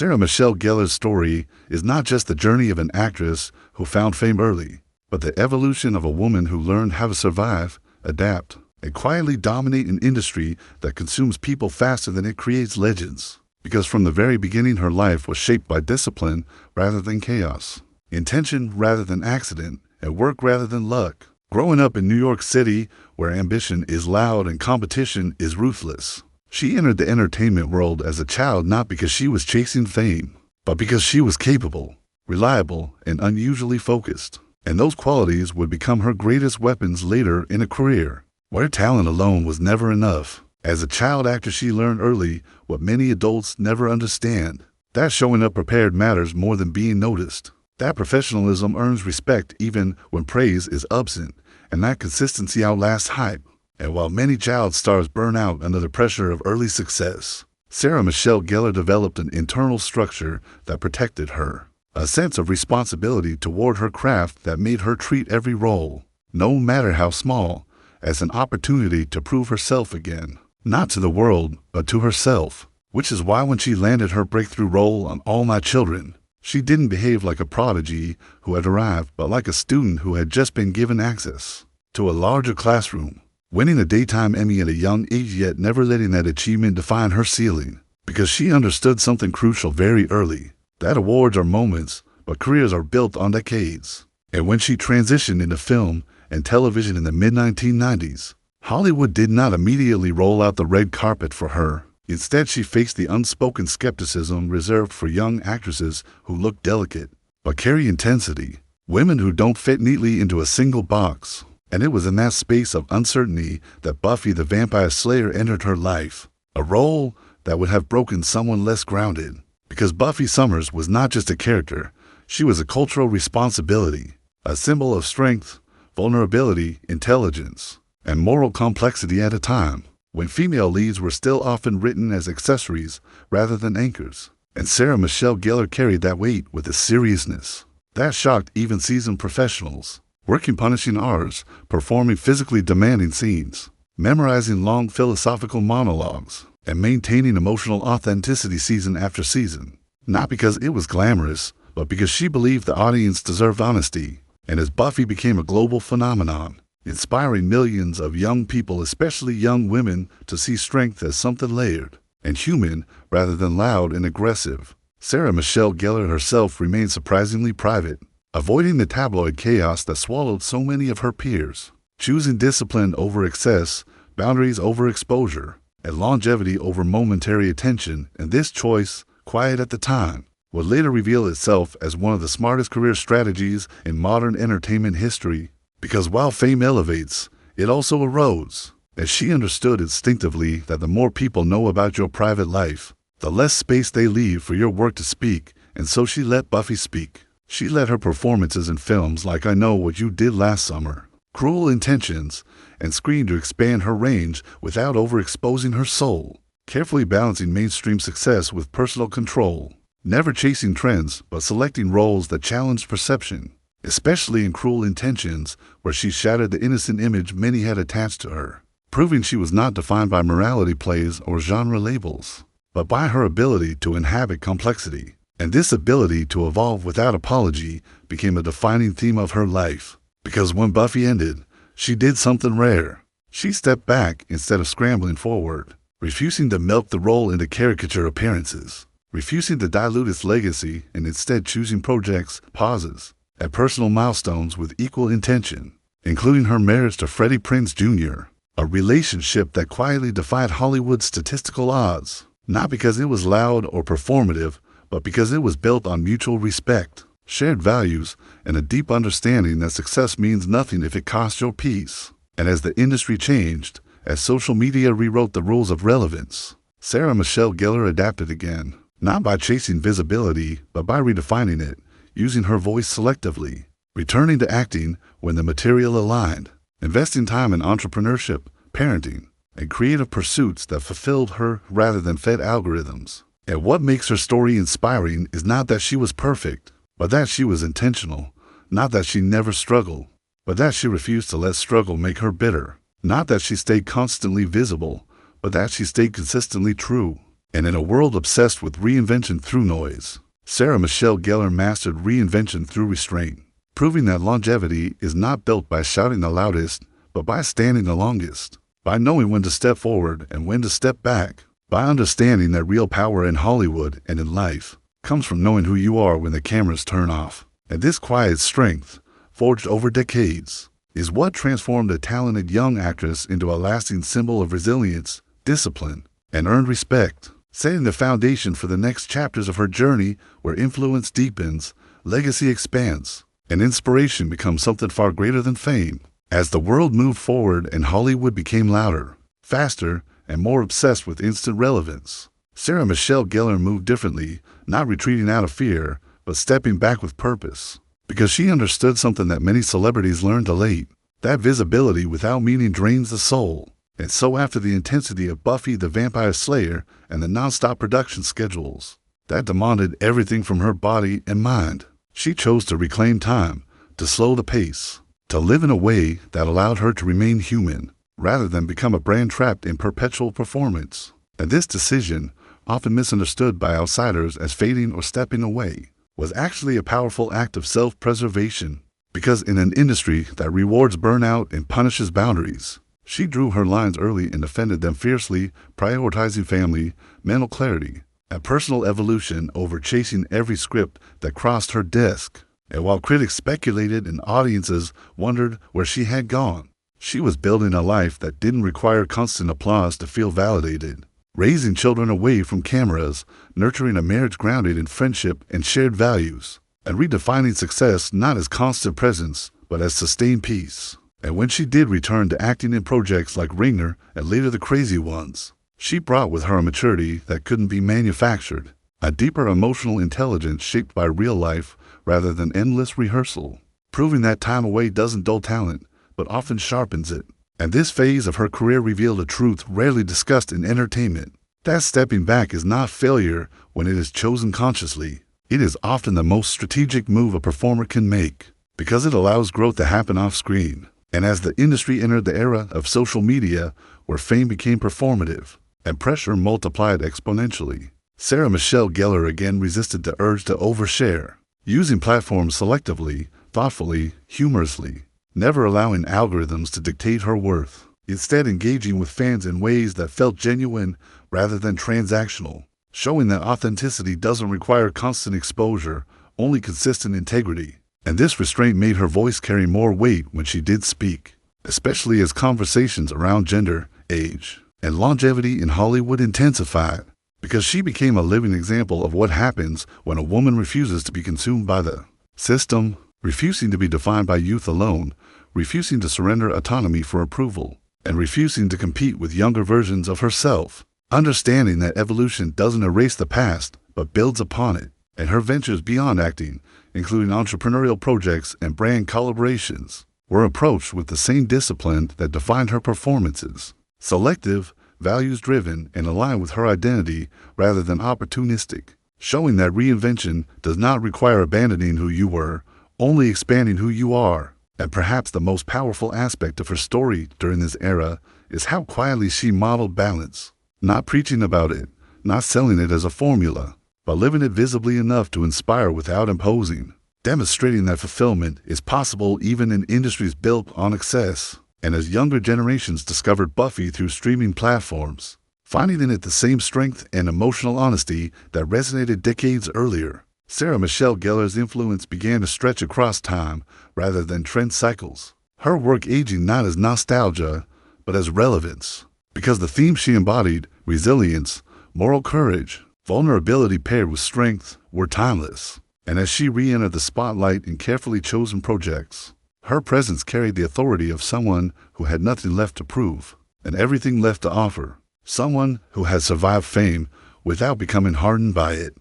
Sarah Michelle Gellar's story is not just the journey of an actress who found fame early, but the evolution of a woman who learned how to survive, adapt, and quietly dominate an industry that consumes people faster than it creates legends. Because from the very beginning, her life was shaped by discipline rather than chaos, intention rather than accident, and work rather than luck. Growing up in New York City, where ambition is loud and competition is ruthless, she entered the entertainment world as a child not because she was chasing fame, but because she was capable, reliable, and unusually focused. And those qualities would become her greatest weapons later in a career, where talent alone was never enough. As a child actor, she learned early what many adults never understand: that showing up prepared matters more than being noticed, that professionalism earns respect even when praise is absent, and that consistency outlasts hype. And while many child stars burn out under the pressure of early success, Sarah Michelle Gellar developed an internal structure that protected her, a sense of responsibility toward her craft that made her treat every role, no matter how small, as an opportunity to prove herself again, not to the world, but to herself. Which is why when she landed her breakthrough role on All My Children, she didn't behave like a prodigy who had arrived, but like a student who had just been given access to a larger classroom, winning a daytime Emmy at a young age, yet never letting that achievement define her ceiling, because she understood something crucial very early: that awards are moments, but careers are built on decades. And when she transitioned into film and television in the mid-1990s, Hollywood did not immediately roll out the red carpet for her. Instead, she faced the unspoken skepticism reserved for young actresses who look delicate, but carry intensity, women who don't fit neatly into a single box. And it was in that space of uncertainty that Buffy the Vampire Slayer entered her life, a role that would have broken someone less grounded. Because Buffy Summers was not just a character, she was a cultural responsibility, a symbol of strength, vulnerability, intelligence, and moral complexity at a time when female leads were still often written as accessories rather than anchors. And Sarah Michelle Gellar carried that weight with a seriousness that shocked even seasoned professionals, working punishing hours, performing physically demanding scenes, memorizing long philosophical monologues, and maintaining emotional authenticity season after season. Not because it was glamorous, but because she believed the audience deserved honesty. And as Buffy became a global phenomenon, inspiring millions of young people, especially young women, to see strength as something layered and human rather than loud and aggressive, Sarah Michelle Gellar herself remained surprisingly private, avoiding the tabloid chaos that swallowed so many of her peers, choosing discipline over excess, boundaries over exposure, and longevity over momentary attention. And this choice, quiet at the time, would later reveal itself as one of the smartest career strategies in modern entertainment history. Because while fame elevates, it also erodes, as she understood instinctively that the more people know about your private life, the less space they leave for your work to speak. And so she let Buffy speak. She let her performances in films like I Know What You Did Last Summer, Cruel Intentions, and Scream to expand her range without overexposing her soul, carefully balancing mainstream success with personal control, never chasing trends but selecting roles that challenged perception, especially in Cruel Intentions, where she shattered the innocent image many had attached to her, proving she was not defined by morality plays or genre labels, but by her ability to inhabit complexity. And this ability to evolve without apology became a defining theme of her life. Because when Buffy ended, she did something rare. She stepped back instead of scrambling forward, refusing to milk the role into caricature appearances, refusing to dilute its legacy, and instead choosing projects, pauses, at personal milestones with equal intention, including her marriage to Freddie Prinze Jr., a relationship that quietly defied Hollywood's statistical odds, not because it was loud or performative, but because it was built on mutual respect, shared values, and a deep understanding that success means nothing if it costs your peace. And as the industry changed, as social media rewrote the rules of relevance, Sarah Michelle Gellar adapted again, not by chasing visibility, but by redefining it, using her voice selectively, returning to acting when the material aligned, investing time in entrepreneurship, parenting, and creative pursuits that fulfilled her rather than fed algorithms. And what makes her story inspiring is not that she was perfect, but that she was intentional, not that she never struggled, but that she refused to let struggle make her bitter, not that she stayed constantly visible, but that she stayed consistently true. And in a world obsessed with reinvention through noise, Sarah Michelle Gellar mastered reinvention through restraint, proving that longevity is not built by shouting the loudest, but by standing the longest, by knowing when to step forward and when to step back, by understanding that real power in Hollywood and in life comes from knowing who you are when the cameras turn off. And this quiet strength, forged over decades, is what transformed a talented young actress into a lasting symbol of resilience, discipline, and earned respect, setting the foundation for the next chapters of her journey where influence deepens, legacy expands, and inspiration becomes something far greater than fame. As the world moved forward and Hollywood became louder, faster, and more obsessed with instant relevance, Sarah Michelle Gellar moved differently, not retreating out of fear, but stepping back with purpose. Because she understood something that many celebrities learn too late, that visibility without meaning drains the soul. And so after the intensity of Buffy the Vampire Slayer and the non-stop production schedules that demanded everything from her body and mind, she chose to reclaim time, to slow the pace, to live in a way that allowed her to remain human, rather than become a brand trapped in perpetual performance. And this decision, often misunderstood by outsiders as fading or stepping away, was actually a powerful act of self-preservation. Because in an industry that rewards burnout and punishes boundaries, she drew her lines early and defended them fiercely, prioritizing family, mental clarity, and personal evolution over chasing every script that crossed her desk. And while critics speculated and audiences wondered where she had gone, she was building a life that didn't require constant applause to feel validated, raising children away from cameras, nurturing a marriage grounded in friendship and shared values, and redefining success not as constant presence, but as sustained peace. And when she did return to acting in projects like Ringer and later The Crazy Ones, she brought with her a maturity that couldn't be manufactured, a deeper emotional intelligence shaped by real life rather than endless rehearsal, proving that time away doesn't dull talent, but often sharpens it. And this phase of her career revealed a truth rarely discussed in entertainment, that stepping back is not failure when it is chosen consciously. It is often the most strategic move a performer can make, because it allows growth to happen off-screen. And as the industry entered the era of social media, where fame became performative and pressure multiplied exponentially, Sarah Michelle Gellar again resisted the urge to overshare, using platforms selectively, thoughtfully, humorously, never allowing algorithms to dictate her worth, instead engaging with fans in ways that felt genuine rather than transactional, showing that authenticity doesn't require constant exposure, only consistent integrity. And this restraint made her voice carry more weight when she did speak, especially as conversations around gender, age, and longevity in Hollywood intensified, because she became a living example of what happens when a woman refuses to be consumed by the system, refusing to be defined by youth alone, refusing to surrender autonomy for approval, and refusing to compete with younger versions of herself, understanding that evolution doesn't erase the past, but builds upon it. And her ventures beyond acting, including entrepreneurial projects and brand collaborations, were approached with the same discipline that defined her performances: selective, values-driven, and aligned with her identity rather than opportunistic, showing that reinvention does not require abandoning who you were, only expanding who you are. And perhaps the most powerful aspect of her story during this era is how quietly she modeled balance, not preaching about it, not selling it as a formula, but living it visibly enough to inspire without imposing, demonstrating that fulfillment is possible even in industries built on excess. And as younger generations discovered Buffy through streaming platforms, finding in it the same strength and emotional honesty that resonated decades earlier, Sarah Michelle Gellar's influence began to stretch across time rather than trend cycles, her work aging not as nostalgia, but as relevance, because the themes she embodied, resilience, moral courage, vulnerability paired with strength, were timeless. And as she re-entered the spotlight in carefully chosen projects, her presence carried the authority of someone who had nothing left to prove and everything left to offer, someone who had survived fame without becoming hardened by it.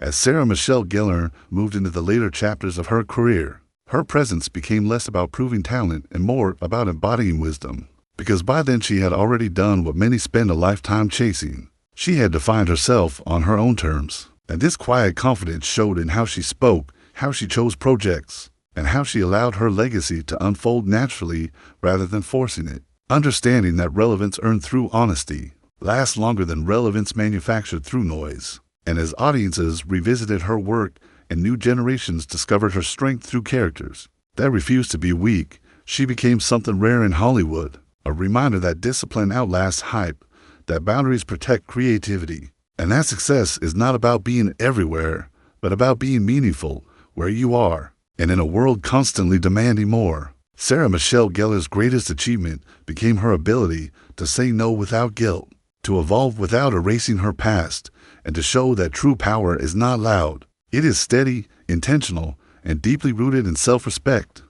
As Sarah Michelle Gellar moved into the later chapters of her career, her presence became less about proving talent and more about embodying wisdom, because by then she had already done what many spend a lifetime chasing. She had defined herself on her own terms, and this quiet confidence showed in how she spoke, how she chose projects, and how she allowed her legacy to unfold naturally rather than forcing it, understanding that relevance earned through honesty, last longer than relevance manufactured through noise. And as audiences revisited her work and new generations discovered her strength through characters that refused to be weak, she became something rare in Hollywood, a reminder that discipline outlasts hype, that boundaries protect creativity, and that success is not about being everywhere, but about being meaningful where you are, and in a world constantly demanding more. Sarah Michelle Gellar's greatest achievement became her ability to say no without guilt, to evolve without erasing her past, and to show that true power is not loud. It is steady, intentional, and deeply rooted in self-respect.